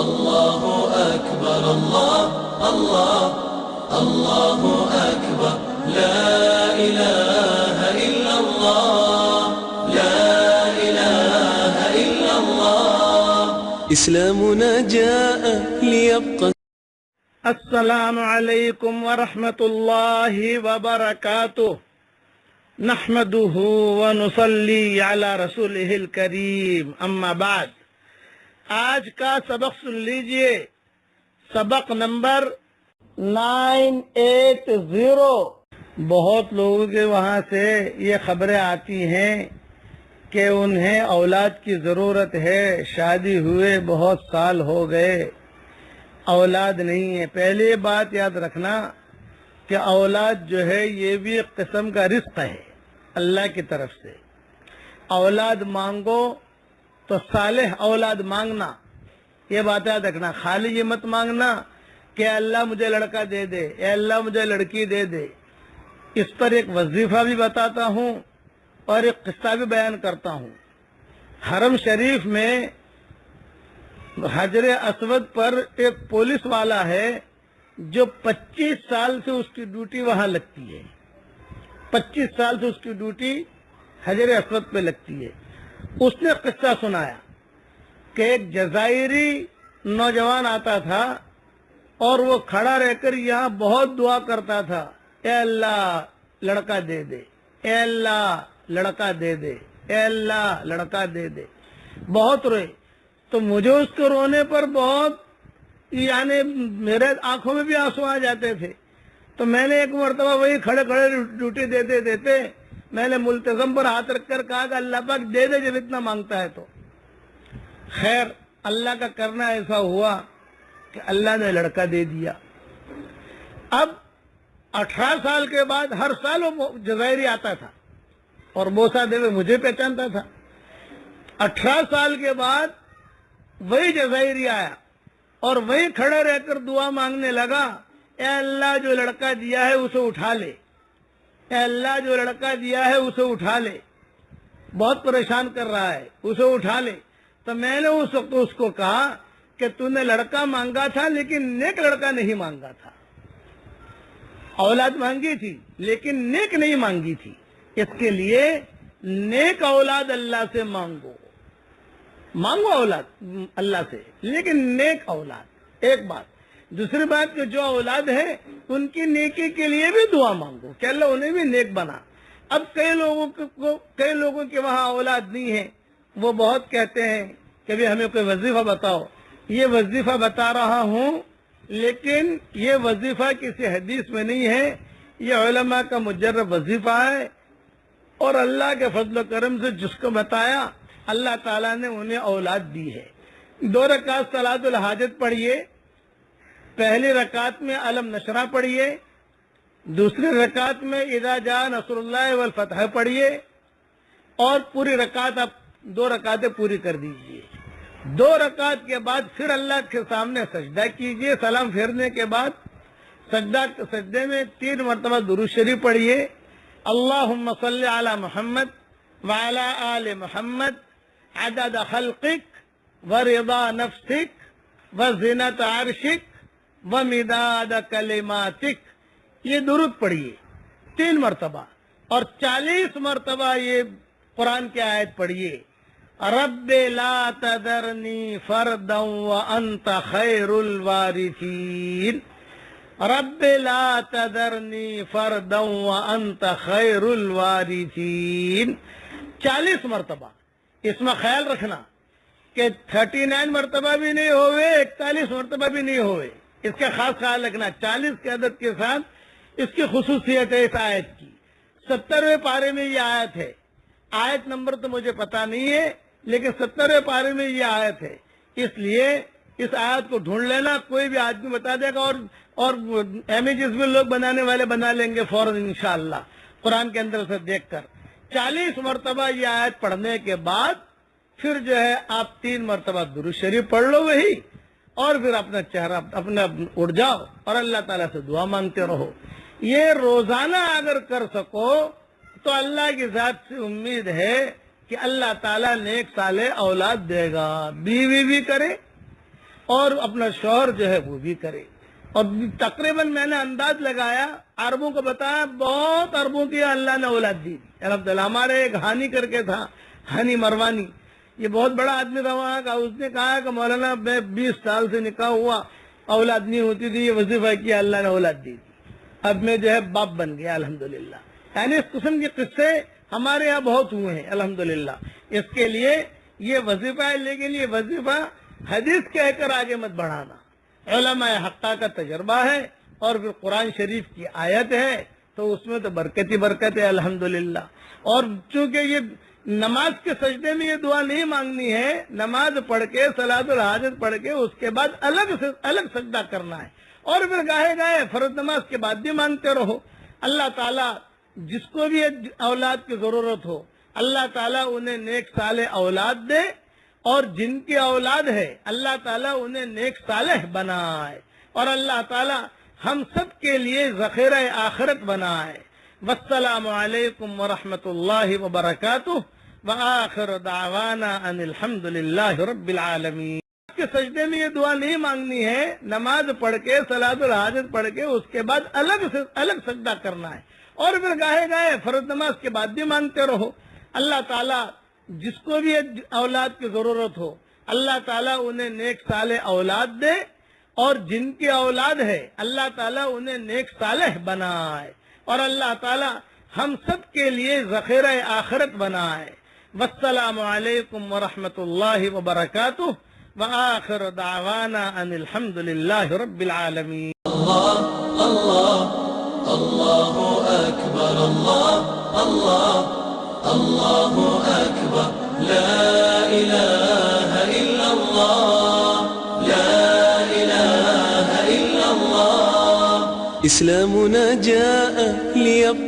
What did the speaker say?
الله أكبر الله الله الله أكبر لا إله إلا الله لا إله إلا الله إسلامنا جاء ليبقى. السلام علیکم ورحمۃ اللہ وبرکاتہ. نحمده ونصلی علی رسولہ الکریم، اما بعد. آج کا سبق سن لیجئے، سبق نمبر 980. بہت لوگوں کے وہاں سے یہ خبریں آتی ہیں کہ انہیں اولاد کی ضرورت ہے، شادی ہوئے بہت سال ہو گئے، اولاد نہیں ہے. پہلی بات یاد رکھنا کہ اولاد جو ہے یہ بھی ایک قسم کا رزق ہے اللہ کی طرف سے. اولاد مانگو تو صالح اولاد مانگنا، یہ بات یاد رکھنا. خالی یہ مت مانگنا کہ اللہ مجھے لڑکا دے دے، اے اللہ مجھے لڑکی دے دے. اس پر ایک وظیفہ بھی بتاتا ہوں اور ایک قصہ بھی بیان کرتا ہوں. حرم شریف میں حجر اسود پر ایک پولیس والا ہے جو 25 سال سے اس کی ڈیوٹی وہاں لگتی ہے. 25 سال سے اس کی ڈیوٹی حجر اسود پہ لگتی ہے. اس نے قصہ سنایا کہ ایک جزائری نوجوان آتا تھا اور وہ کھڑا رہ کر یہاں بہت دعا کرتا تھا، اے اللہ لڑکا دے دے، اے اللہ لڑکا دے دے، اے اللہ لڑکا دے دے. بہت روئے. تو مجھے اس کے رونے پر بہت، یعنی میرے آنکھوں میں بھی آنسو آ جاتے تھے. تو میں نے ایک مرتبہ وہی کھڑے کھڑے ڈیوٹی دیتے دیتے میں نے ملتزم پر ہاتھ رکھ کر کہا کہ اللہ پاک دے دے جب اتنا مانگتا ہے تو. خیر اللہ کا کرنا ایسا ہوا کہ اللہ نے لڑکا دے دیا. اب 18 سال کے بعد ہر سال وہ جزائری آتا تھا اور بوسہ دے مجھے پہچانتا تھا. 18 سال کے بعد وہی جزائری آیا اور وہی کھڑے رہ کر دعا مانگنے لگا، اے اللہ جو لڑکا دیا ہے اسے اٹھا لے، اے اللہ جو لڑکا دیا ہے اسے اٹھا لے، بہت پریشان کر رہا ہے، اسے اٹھا لے. تو میں نے اس وقت اس کو کہا کہ تو نے لڑکا مانگا تھا لیکن نیک لڑکا نہیں مانگا تھا. اولاد مانگی تھی لیکن نیک نہیں مانگی تھی. اس کے لیے نیک اولاد اللہ سے مانگو اولاد اللہ سے، لیکن نیک اولاد. ایک بات. دوسری بات کہ جو اولاد ہے ان کی نیکی کے لیے بھی دعا مانگو کہ اللہ انہیں بھی نیک بنا. اب کئی لوگوں کے وہاں اولاد نہیں ہے، وہ بہت کہتے ہیں کہ بھی ہمیں کوئی وظیفہ بتاؤ. یہ وظیفہ بتا رہا ہوں لیکن یہ وظیفہ کسی حدیث میں نہیں ہے، یہ علماء کا مجرب وظیفہ ہے اور اللہ کے فضل و کرم سے جس کو بتایا اللہ تعالیٰ نے انہیں اولاد دی ہے. 2 رکعت صلاۃ الحاجت پڑھیے. پہلی رکعت میں علم نشرہ پڑھیے، دوسری رکعت میں اذا جاء نصر اللہ والفتح پڑھیے اور پوری رکعت آپ 2 رکعتیں پوری کر دیجئے. 2 رکعت کے بعد پھر اللہ کے سامنے سجدہ کیجئے. سلام پھیرنے کے بعد سجدے میں 3 مرتبہ درود شریف پڑھیے. اللہم صلی علی محمد وعلی آل محمد عدد خلقک ورضا نفسک وزنت عرشک ومداد کلماتک. یہ درود پڑھیے 3 مرتبہ اور 40 مرتبہ یہ قرآن کی آیت پڑھیے، رب لا تذرنی فردا وانت خیر الوارثین. رب لا تذرنی فردا وانت خیر الوارثین 40 مرتبہ. اس میں خیال رکھنا کہ 39 مرتبہ بھی نہیں ہوئے، 41 مرتبہ بھی نہیں ہوئے. اس کا خاص خیال رکھنا. 40 کے عدد کے ساتھ اس کی خصوصیت ہے اس آیت کی. 70ویں پارے میں یہ آیت ہے. آیت نمبر تو مجھے پتا نہیں ہے لیکن 70ویں پارے میں یہ آیت ہے. اس لیے اس آیت کو ڈھونڈ لینا، کوئی بھی آدمی بتا دے گا اور امیجز بھی لوگ بنانے والے بنا لیں گے فوراً انشاءاللہ قرآن کے اندر سے دیکھ کر. 40 مرتبہ یہ آیت پڑھنے کے بعد پھر جو ہے آپ 3 مرتبہ درود شریف پڑھ لو وہی، اور پھر اپنا چہرہ اپنا اٹھ جاؤ اور اللہ تعالیٰ سے دعا مانگتے رہو. یہ روزانہ اگر کر سکو تو اللہ کی ذات سے امید ہے کہ اللہ تعالیٰ نیک صالح اولاد دے گا. بیوی بھی کرے اور اپنا شوہر جو ہے وہ بھی کرے. اور تقریباً میں نے انداز لگایا، عربوں کو بتایا، بہت عربوں کی اللہ نے اولاد دی الحمدللہ. ہمارے ایک ہانی کر کے تھا، ہانی مروانی، یہ بہت بڑا آدمی تھا وہاں کا. اس نے کہا کہ مولانا میں 20 سال سے نکاح ہوا، اولاد نہیں ہوتی تھی، یہ وظیفہ کیا، اللہ نے اولاد دی. اب میں جو ہے باپ بن گیا الحمدللہ. یعنی اس قسم کے قصے ہمارے یہاں بہت ہوئے ہیں الحمدللہ. اس کے لیے یہ وظیفہ ہے، لیکن یہ وظیفہ حدیث کہہ کر آگے مت بڑھانا. علماء حقہ کا تجربہ ہے اور پھر قرآن شریف کی آیت ہے، تو اس میں تو برکت ہی برکت ہے الحمدللہ. اور چونکہ یہ نماز کے سجدے میں یہ دعا نہیں مانگنی ہے، نماز پڑھ کے صلاۃ الحاجت پڑھ کے اس کے بعد الگ سجدہ کرنا ہے. اور پھر گاہے فرض نماز کے بعد بھی مانگتے رہو. اللہ تعالیٰ جس کو بھی اولاد کی ضرورت ہو، اللہ تعالیٰ انہیں نیک صالح اولاد دے، اور جن کی اولاد ہے اللہ تعالیٰ انہیں نیک صالح بنائے، اور اللہ تعالیٰ ہم سب کے لیے ذخیرہ آخرت بنائے. والسلام علیکم ورحمۃ اللہ وبرکاتہ، وآخر دعوانا ان الحمد للہ رب العالمین. کے سجدے میں یہ دعا نہیں مانگنی ہے، نماز پڑھ کے صلاۃ الحاجت پڑھ کے اس کے بعد الگ سجدہ کرنا ہے. اور پھر گاہے فرض نماز کے بعد بھی مانگتے رہو. اللہ تعالیٰ جس کو بھی اولاد کی ضرورت ہو اللہ تعالیٰ انہیں نیک صالح اولاد دے، اور جن کی اولاد ہے اللہ تعالیٰ انہیں نیک صالح بنائے، اور اللہ تعالیٰ ہم سب کے لیے ذخیرہ آخرت بنائے. والسلام علیکم ورحمۃ اللہ وبرکاتہ، وآخر دعوانا ان الحمد للہ رب العالمین. اللہ اللہ اللہ اکبر، اللہ اللہ اللہ اکبر، لا الہ الا اللہ، لا الہ الا اللہ. اسلامنا جاء ليبقى